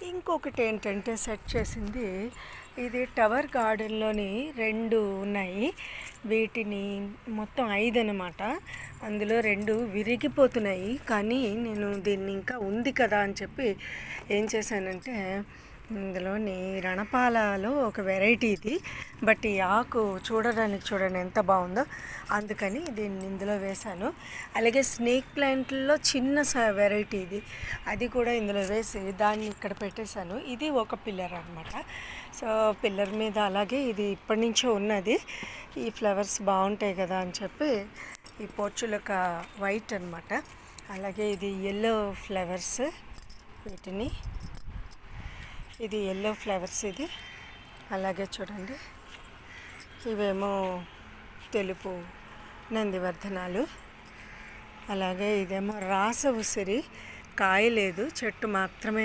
ఇంకొకటి ఏంటంటే సెట్ చేసింది, ఇది టవర్ గార్డెన్లోని 2 ఉన్నాయి. వీటిని మొత్తం 5 అనమాట. అందులో 2 విరిగిపోతున్నాయి. కానీ నేను దీన్ని ఇంకా ఉంది కదా అని చెప్పి ఏం చేశానంటే, ఇందులోని రణపాలలో ఒక వెరైటీ ఇది. బట్ ఈ ఆకు చూడండి ఎంత బాగుందో, అందుకని దీన్ని ఇందులో వేశాను. అలాగే స్నేక్ ప్లాంట్లో చిన్న వెరైటీ ఇది, అది కూడా ఇందులో వేసి దాన్ని ఇక్కడ పెట్టేశాను. ఇది ఒక పిల్లర్ అనమాట. సో పిల్లర్ మీద అలాగే ఇది ఇప్పటి నుంచో ఉన్నది. ఈ ఫ్లవర్స్ బాగుంటాయి కదా అని చెప్పి ఈ పోర్చులక వైట్ అనమాట. అలాగే ఇది ఎల్లో ఫ్లవర్స్, వీటిని ఇది ఎల్లో ఫ్లవర్స్ ఇది. అలాగే చూడండి, ఇవేమో తెలుపు నందివర్ధనాలు. అలాగే ఇదేమో రాస ఉసిరి, కాయ లేదు, చెట్టు మాత్రమే.